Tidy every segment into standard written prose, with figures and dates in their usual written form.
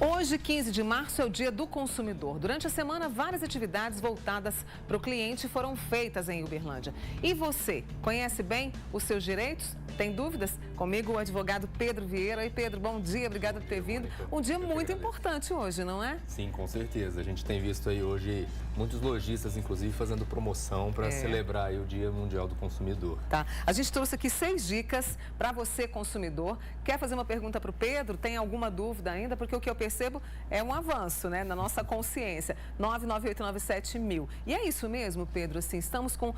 Hoje, 15 de março, é o Dia do Consumidor. Durante a semana, várias atividades voltadas para o cliente foram feitas em Uberlândia. E você, conhece bem os seus direitos? Tem dúvidas? Comigo, o advogado Pedro Vieira. E Pedro, bom dia, obrigado por ter vindo. Um dia muito importante hoje, não é? Sim, com certeza. A gente tem visto aí hoje muitos lojistas, inclusive, fazendo promoção para celebrar aí o Dia Mundial do Consumidor. Tá. A gente trouxe aqui 6 dicas para você, consumidor. Quer fazer uma pergunta para o Pedro? Tem alguma dúvida ainda? Porque o que eu percebo é um avanço, né, na nossa consciência. 99897.000. E é isso mesmo, Pedro? Assim, estamos com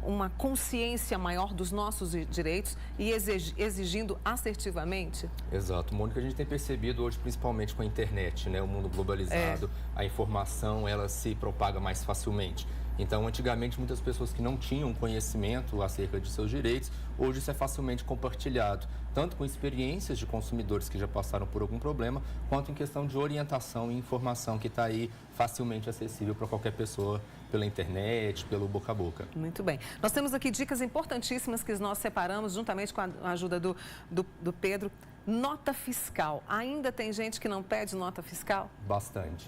uma consciência maior dos nossos direitos e exigindo assertivamente? Exato. Mônica, a gente tem percebido hoje, principalmente com a internet, né, o mundo globalizado, a informação, ela se propaga mais facilmente. Então, antigamente, muitas pessoas que não tinham conhecimento acerca de seus direitos, hoje isso é facilmente compartilhado, tanto com experiências de consumidores que já passaram por algum problema, quanto em questão de orientação e informação que está aí facilmente acessível para qualquer pessoa pela internet, pelo boca a boca. Muito bem. Nós temos aqui dicas importantíssimas que nós separamos juntamente com a ajuda do Pedro. Nota fiscal. Ainda tem gente que não pede nota fiscal? Bastante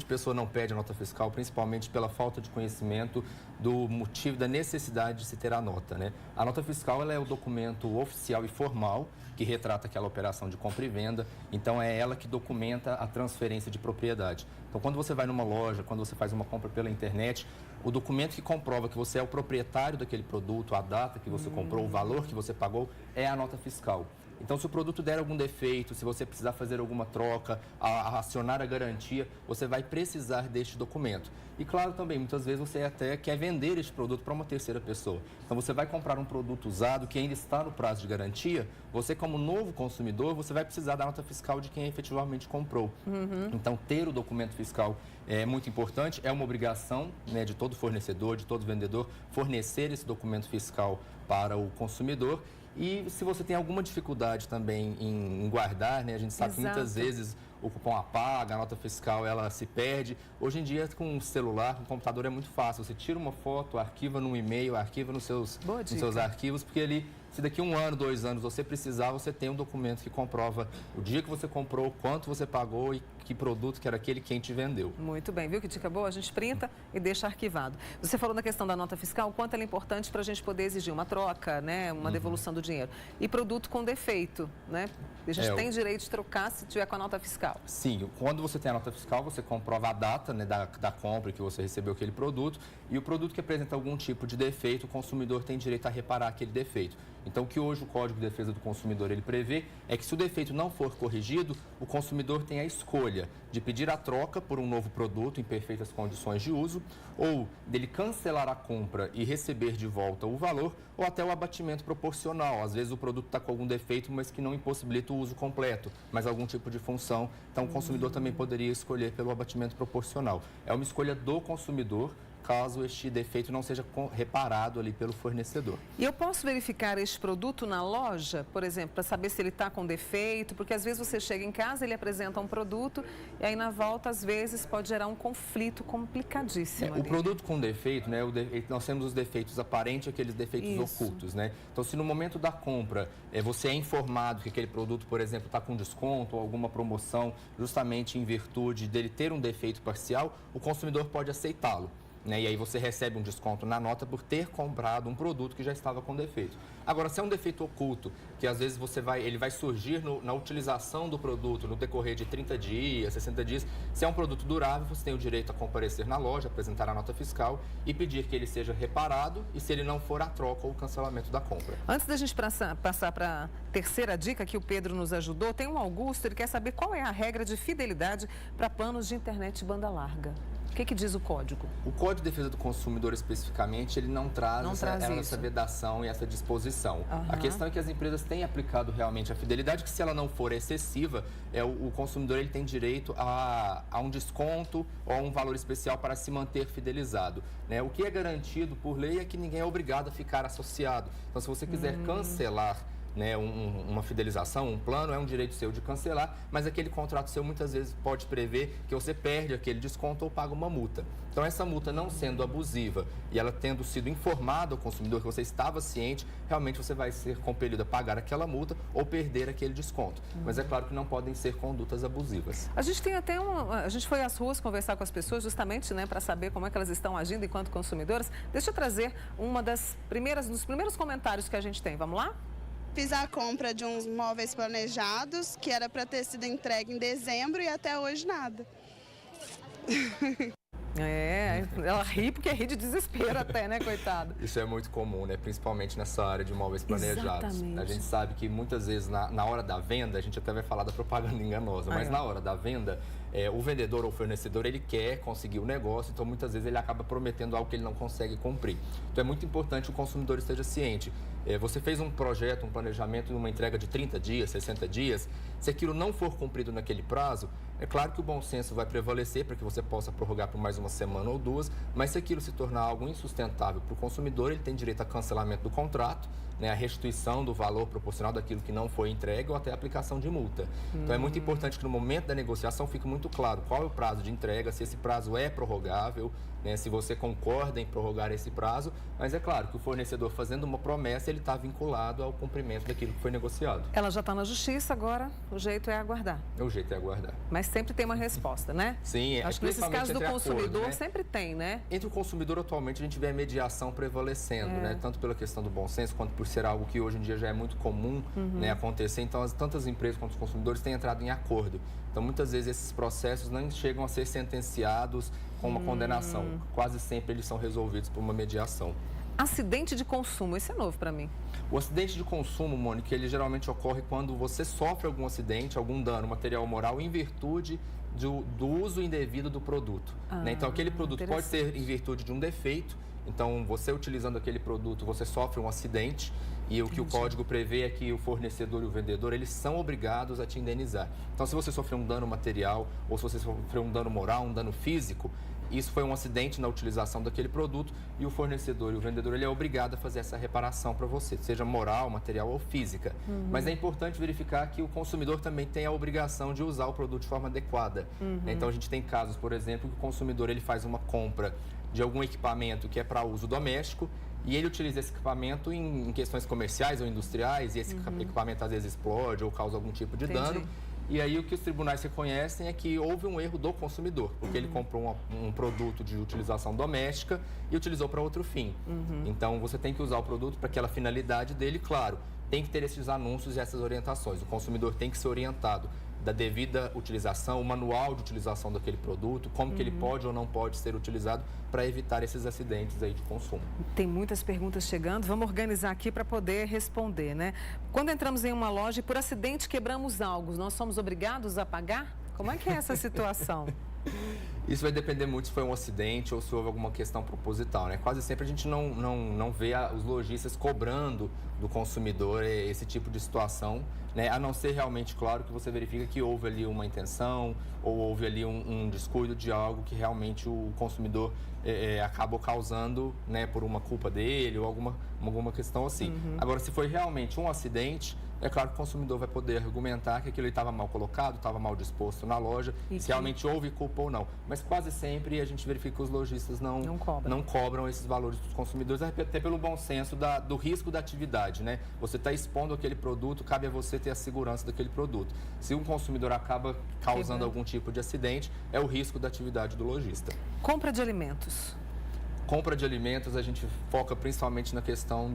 pessoa não pede a nota fiscal, principalmente pela falta de conhecimento do motivo, da necessidade de se ter a nota, né? A nota fiscal, ela é o documento oficial e formal que retrata aquela operação de compra e venda, então é ela que documenta a transferência de propriedade. Então, quando você vai numa loja, quando você faz uma compra pela internet, o documento que comprova que você é o proprietário daquele produto, a data que você comprou, o valor que você pagou, é a nota fiscal. Então, se o produto der algum defeito, se você precisar fazer alguma troca, acionar a garantia, você vai precisar deste documento. E claro, também, muitas vezes você até quer vender este produto para uma terceira pessoa. Então, você vai comprar um produto usado que ainda está no prazo de garantia, você como novo consumidor, você vai precisar da nota fiscal de quem efetivamente comprou. Então, ter o documento fiscal é muito importante, é uma obrigação, né, de todo fornecedor, de todo vendedor, fornecer esse documento fiscal para o consumidor. E se você tem alguma dificuldade também em guardar, né? A gente sabe que muitas vezes o cupom apaga, a nota fiscal ela se perde. Hoje em dia, com o celular, com o computador é muito fácil. Você tira uma foto, arquiva num e-mail, arquiva nos seus arquivos, porque ele, se daqui 1 ano, 2 anos você precisar, você tem um documento que comprova o dia que você comprou, quanto você pagou e que produto que era aquele, quem te vendeu. Muito bem, viu que dica boa? A gente printa e deixa arquivado. Você falou na questão da nota fiscal, o quanto ela é importante para a gente poder exigir uma troca, né, uma devolução do dinheiro. E produto com defeito, né? A gente tem direito de trocar se tiver com a nota fiscal. Sim, quando você tem a nota fiscal, você comprova a data, né, da compra que você recebeu aquele produto, e o produto que apresenta algum tipo de defeito, o consumidor tem direito a reparar aquele defeito. Então, o que hoje o Código de Defesa do Consumidor ele prevê é que, se o defeito não for corrigido, o consumidor tem a escolha de pedir a troca por um novo produto em perfeitas condições de uso, ou dele cancelar a compra e receber de volta o valor, ou até o abatimento proporcional. Às vezes o produto está com algum defeito, mas que não impossibilita o uso completo, mas algum tipo de função. Então, o consumidor também poderia escolher pelo abatimento proporcional. É uma escolha do consumidor, caso este defeito não seja reparado ali pelo fornecedor. E eu posso verificar este produto na loja, por exemplo, para saber se ele está com defeito? Porque às vezes você chega em casa, ele apresenta um produto e aí na volta, às vezes, pode gerar um conflito complicadíssimo. O produto com defeito, né, nós temos os defeitos aparentes e aqueles defeitos ocultos, né? Então, se no momento da compra você é informado que aquele produto, por exemplo, está com desconto ou alguma promoção, justamente em virtude dele ter um defeito parcial, o consumidor pode aceitá-lo. Né? E aí você recebe um desconto na nota por ter comprado um produto que já estava com defeito. Agora, se é um defeito oculto, que às vezes ele vai surgir na utilização do produto no decorrer de 30 dias, 60 dias, se é um produto durável, você tem o direito a comparecer na loja, apresentar a nota fiscal e pedir que ele seja reparado e, se ele não for, a troca ou o cancelamento da compra. Antes da gente passar para a terceira dica que o Pedro nos ajudou, tem um Augusto, ele quer saber qual é a regra de fidelidade para planos de internet banda larga. O que diz o código? O Código de Defesa do Consumidor, especificamente, ele não traz essa vedação e essa disposição. A questão é que as empresas têm aplicado realmente a fidelidade, que, se ela não for excessiva, o consumidor ele tem direito a um desconto ou a um valor especial para se manter fidelizado, né? O que é garantido por lei é que ninguém é obrigado a ficar associado. Então, se você quiser cancelar né, uma fidelização, um plano, é um direito seu de cancelar, mas aquele contrato seu muitas vezes pode prever que você perde aquele desconto ou paga uma multa. Então, essa multa não sendo abusiva e ela tendo sido informada ao consumidor que você estava ciente, realmente você vai ser compelido a pagar aquela multa ou perder aquele desconto. Mas é claro que não podem ser condutas abusivas. A gente tem até a gente foi às ruas conversar com as pessoas justamente, né, para saber como é que elas estão agindo enquanto consumidoras. Deixa eu trazer dos primeiros comentários que a gente tem. Vamos lá? Fiz a compra de uns móveis planejados, que era para ter sido entregue em dezembro e até hoje nada. Ela ri porque ri de desespero até, né, coitada? Isso é muito comum, né? Principalmente nessa área de imóveis planejados. Exatamente. A gente sabe que muitas vezes na hora da venda, a gente até vai falar da propaganda enganosa, mas na hora da venda, o vendedor ou fornecedor, ele quer conseguir o negócio, então muitas vezes ele acaba prometendo algo que ele não consegue cumprir. Então é muito importante que o consumidor esteja ciente. Você fez um projeto, um planejamento, uma entrega de 30 dias, 60 dias, se aquilo não for cumprido naquele prazo, é claro que o bom senso vai prevalecer para que você possa prorrogar por mais uma semana ou duas, mas se aquilo se tornar algo insustentável para o consumidor, ele tem direito a cancelamento do contrato, né, a restituição do valor proporcional daquilo que não foi entregue ou até a aplicação de multa. Então é muito importante que no momento da negociação fique muito claro qual é o prazo de entrega, se esse prazo é prorrogável, né, se você concorda em prorrogar esse prazo, mas é claro que o fornecedor fazendo uma promessa, ele está vinculado ao cumprimento daquilo que foi negociado. Ela já está na justiça, agora o jeito é aguardar. O jeito é aguardar. Mas sempre tem uma resposta, né? Sim, acho que nesses casos do consumidor acordo, né? sempre tem, né? Entre o consumidor, atualmente, a gente vê a mediação prevalecendo, né? Tanto pela questão do bom senso, quanto por ser algo que hoje em dia já é muito comum, né, acontecer. Então, tanto as empresas quanto os consumidores têm entrado em acordo. Então, muitas vezes, esses processos não chegam a ser sentenciados com uma condenação. Quase sempre eles são resolvidos por uma mediação. Acidente de consumo, isso é novo para mim. O acidente de consumo, Mônica, ele geralmente ocorre quando você sofre algum acidente, algum dano material ou moral em virtude do uso indevido do produto. Né? Então, aquele produto pode ser em virtude de um defeito. Então, você utilizando aquele produto, você sofre um acidente e o que o código prevê é que o fornecedor e o vendedor, eles são obrigados a te indenizar. Então, se você sofreu um dano material ou se você sofreu um dano moral, um dano físico, isso foi um acidente na utilização daquele produto e o fornecedor e o vendedor, ele é obrigado a fazer essa reparação para você, seja moral, material ou física. Mas é importante verificar que o consumidor também tem a obrigação de usar o produto de forma adequada. Então, a gente tem casos, por exemplo, que o consumidor ele faz uma compra de algum equipamento que é para uso doméstico e ele utiliza esse equipamento em questões comerciais ou industriais e esse equipamento às vezes explode ou causa algum tipo de dano. E aí o que os tribunais reconhecem é que houve um erro do consumidor, porque ele comprou um produto de utilização doméstica e utilizou para outro fim. Então, você tem que usar o produto para aquela finalidade dele, claro. Tem que ter esses anúncios e essas orientações. O consumidor tem que ser orientado da devida utilização, o manual de utilização daquele produto, como que ele pode ou não pode ser utilizado para evitar esses acidentes aí de consumo. Tem muitas perguntas chegando, vamos organizar aqui para poder responder, né? Quando entramos em uma loja e por acidente quebramos algo, nós somos obrigados a pagar? Como é que é essa situação? Isso vai depender muito se foi um acidente ou se houve alguma questão proposital, né? Quase sempre a gente não vê os lojistas cobrando do consumidor esse tipo de situação, né? A não ser realmente, claro, que você verifica que houve ali uma intenção ou houve ali um descuido de algo que realmente o consumidor acabou causando, né, por uma culpa dele ou alguma questão assim. Agora, se foi realmente um acidente, é claro que o consumidor vai poder argumentar que aquilo estava mal colocado, estava mal disposto na loja, se realmente houve culpa ou não. Mas quase sempre a gente verifica que os lojistas não cobram esses valores dos consumidores, até pelo bom senso do risco da atividade, né? Você está expondo aquele produto, cabe a você ter a segurança daquele produto. Se um consumidor acaba causando algum tipo de acidente, é o risco da atividade do lojista. Compra de alimentos. Compra de alimentos, a gente foca principalmente na questão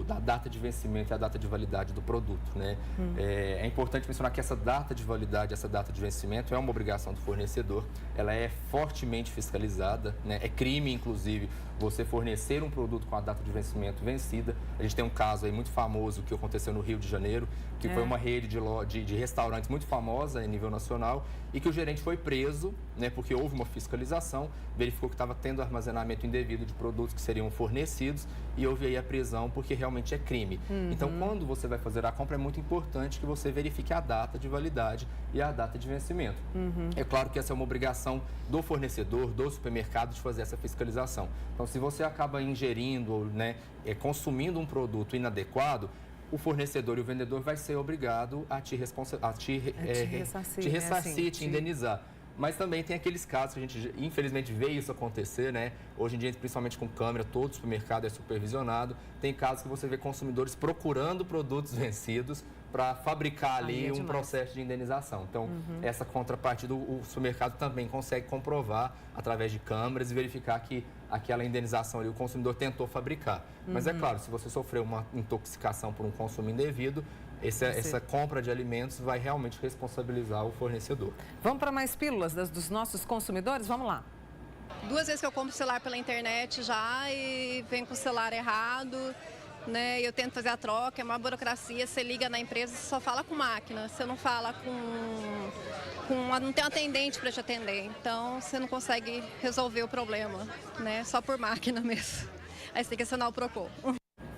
da data de vencimento e a data de validade do produto, né? É importante mencionar que essa data de validade, essa data de vencimento é uma obrigação do fornecedor, ela é fortemente fiscalizada, né? É crime, inclusive, você fornecer um produto com a data de vencimento vencida. A gente tem um caso aí muito famoso que aconteceu no Rio de Janeiro, que foi uma rede de restaurantes muito famosa em nível nacional e que o gerente foi preso, né, porque houve uma fiscalização, verificou que estava tendo armazenamento indevido de produtos que seriam fornecidos e houve aí a prisão porque realmente é crime. Então, quando você vai fazer a compra, é muito importante que você verifique a data de validade e a data de vencimento. É claro que essa é uma obrigação do fornecedor, do supermercado, de fazer essa fiscalização. Então, se você acaba ingerindo, né, consumindo um produto inadequado, o fornecedor e o vendedor vai ser obrigado a te ressarcir, te indenizar. Mas também tem aqueles casos que a gente, infelizmente, vê isso acontecer, né? Hoje em dia, principalmente com câmera, todo supermercado é supervisionado. Tem casos que você vê consumidores procurando produtos vencidos para fabricar ali um processo de indenização. Então, essa contrapartida, o supermercado também consegue comprovar através de câmeras e verificar que aquela indenização ali o consumidor tentou fabricar. Mas é claro, se você sofreu uma intoxicação por um consumo indevido, essa compra de alimentos vai realmente responsabilizar o fornecedor. Vamos para mais pílulas dos nossos consumidores? Vamos lá. 2 vezes que eu compro celular pela internet já e vem com o celular errado, né? Eu tento fazer a troca, é uma burocracia. Você liga na empresa, você só fala com máquina, você não fala não tem um atendente para te atender. Então você não consegue resolver o problema, né? Só por máquina mesmo. Aí você tem que acionar o Procon.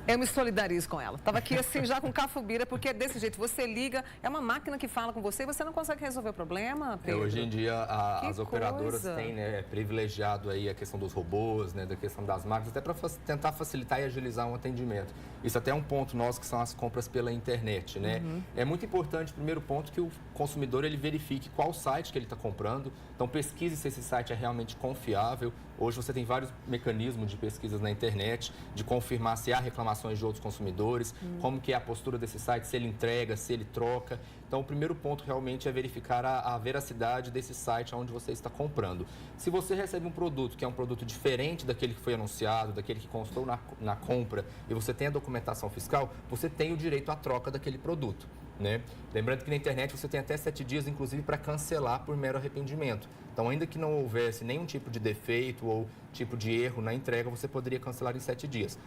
Eu me solidarizo com ela. Estava aqui assim já com cafubira, porque é desse jeito. Você liga, é uma máquina que fala com você e você não consegue resolver o problema, Pedro. Hoje em dia as operadoras têm privilegiado aí a questão dos robôs, né, da questão das máquinas, até para tentar facilitar e agilizar um atendimento. Isso até é um ponto nosso que são as compras pela internet, né? É muito importante, primeiro ponto, que o consumidor ele verifique qual site que ele está comprando. Então pesquise se esse site é realmente confiável. Hoje você tem vários mecanismos de pesquisas na internet, de confirmar se há reclamações de outros consumidores, como que é a postura desse site, se ele entrega, se ele troca. Então, o primeiro ponto realmente é verificar a veracidade desse site onde você está comprando. Se você recebe um produto que é um produto diferente daquele que foi anunciado, daquele que constou na compra, e você tem a documentação fiscal, você tem o direito à troca daquele produto, né? Lembrando que na internet você tem até 7 dias, inclusive, para cancelar por mero arrependimento. Então, ainda que não houvesse nenhum tipo de defeito ou tipo de erro na entrega, você poderia cancelar em 7 dias.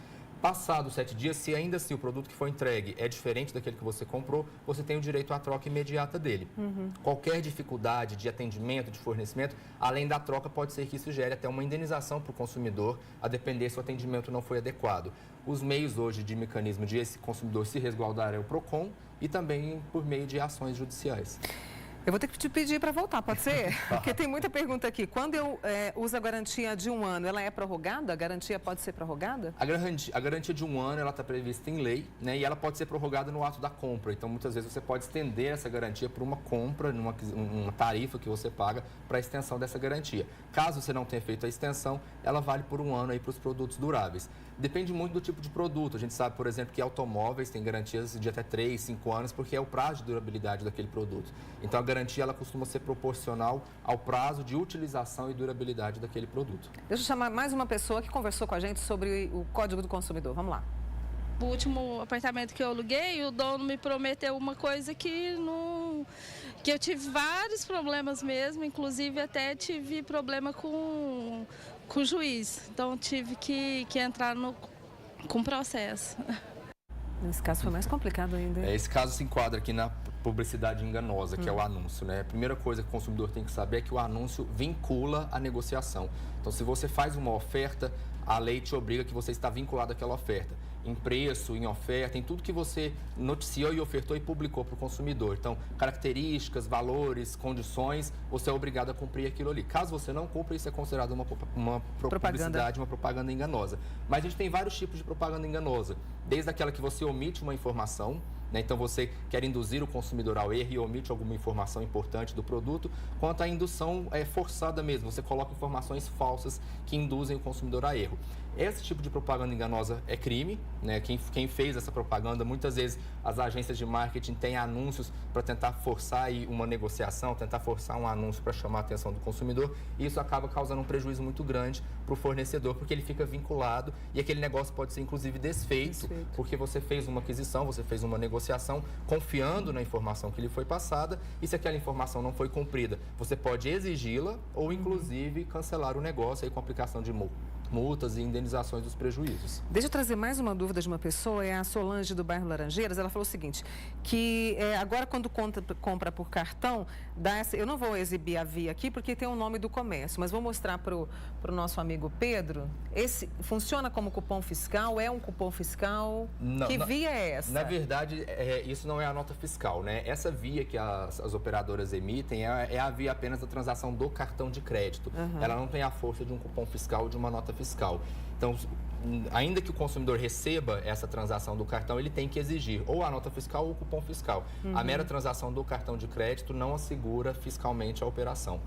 Passados 7 dias, se ainda assim o produto que foi entregue é diferente daquele que você comprou, você tem o direito à troca imediata dele. Qualquer dificuldade de atendimento, de fornecimento, além da troca, pode ser que isso gere até uma indenização para o consumidor, a depender se o atendimento não foi adequado. Os meios hoje de mecanismo de esse consumidor se resguardar é o Procon e também por meio de ações judiciais. Eu vou ter que te pedir para voltar, pode ser? Porque tem muita pergunta aqui. Quando eu uso a garantia de 1 ano, ela é prorrogada? A garantia pode ser prorrogada? A garantia de 1 ano, ela está prevista em lei, né? E ela pode ser prorrogada no ato da compra. Então, muitas vezes, você pode estender essa garantia por uma compra, uma tarifa que você paga para a extensão dessa garantia. Caso você não tenha feito a extensão, ela vale por 1 ano aí para os produtos duráveis. Depende muito do tipo de produto. A gente sabe, por exemplo, que automóveis têm garantias de até 3, 5 anos, porque é o prazo de durabilidade daquele produto. Então, a garantia ela costuma ser proporcional ao prazo de utilização e durabilidade daquele produto. Deixa eu chamar mais uma pessoa que conversou com a gente sobre o Código do Consumidor. Vamos lá. O último apartamento que eu aluguei, o dono me prometeu uma coisa que eu tive vários problemas mesmo, inclusive até tive problema com o juiz. Então tive que entrar com processo. Nesse caso foi mais complicado ainda. Esse caso se enquadra aqui na publicidade enganosa, que é o anúncio, né? A primeira coisa que o consumidor tem que saber é que o anúncio vincula a negociação. Então, se você faz uma oferta, a lei te obriga que você está vinculado àquela oferta. Em preço, em oferta, em tudo que você noticiou e ofertou e publicou para o consumidor. Então, características, valores, condições, você é obrigado a cumprir aquilo ali. Caso você não cumpra, isso é considerado uma publicidade, uma propaganda enganosa. Mas a gente tem vários tipos de propaganda enganosa. Desde aquela que você omite uma informação, né? Então, você quer induzir o consumidor ao erro e omite alguma informação importante do produto, quanto à indução forçada mesmo. Você coloca informações falsas que induzem o consumidor a erro. Esse tipo de propaganda enganosa é crime, né? Quem fez essa propaganda, muitas vezes as agências de marketing têm anúncios para tentar forçar aí uma negociação, tentar forçar um anúncio para chamar a atenção do consumidor, e isso acaba causando um prejuízo muito grande para o fornecedor, porque ele fica vinculado e aquele negócio pode ser inclusive desfeito, porque você fez uma aquisição, você fez uma negociação confiando na informação que lhe foi passada, e se aquela informação não foi cumprida, você pode exigi-la ou inclusive cancelar o negócio aí com aplicação de multas e indenizações dos prejuízos. Deixa eu trazer mais uma dúvida de uma pessoa, é a Solange do bairro Laranjeiras. Ela falou o seguinte, que agora quando compra por cartão, eu não vou exibir a via aqui porque tem o nome do comércio, mas vou mostrar para o nosso amigo Pedro. Esse funciona como cupom fiscal? É um cupom fiscal? Não, que via é essa? Na verdade, isso não é a nota fiscal, né? Essa via que as operadoras emitem é a via apenas da transação do cartão de crédito. Ela não tem a força de um cupom fiscal ou de uma nota fiscal. Então, ainda que o consumidor receba essa transação do cartão, ele tem que exigir ou a nota fiscal ou o cupom fiscal. A mera transação do cartão de crédito não assegura fiscalmente a operação.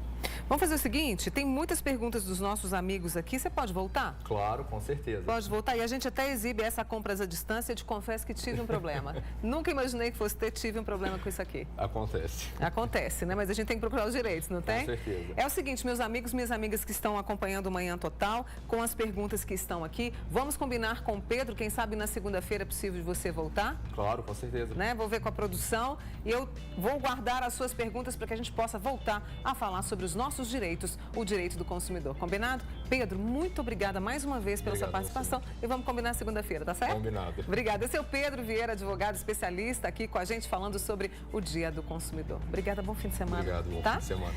Vamos fazer o seguinte, tem muitas perguntas dos nossos amigos aqui, você pode voltar? Claro, com certeza. Pode voltar, e a gente até exibe essa compras à distância, eu te confesso que tive um problema. Nunca imaginei que fosse ter, tive um problema com isso aqui. Acontece. Acontece, né? Mas a gente tem que procurar os direitos, não tem? Com certeza. É o seguinte, meus amigos, minhas amigas que estão acompanhando o Manhã Total, com as perguntas que estão aqui, vamos combinar com o Pedro, quem sabe na segunda-feira é possível de você voltar? Claro, com certeza. Né? Vou ver com a produção e eu vou guardar as suas perguntas para que a gente possa voltar a falar sobre os nossos direitos, o direito do consumidor. Combinado? Pedro, muito obrigada mais uma vez pela sua participação e vamos combinar segunda-feira, tá certo? Combinado. Obrigada. Esse é o Pedro Vieira, advogado especialista aqui com a gente falando sobre o Dia do Consumidor. Obrigada, bom fim de semana. Obrigado, bom tá? fim de semana.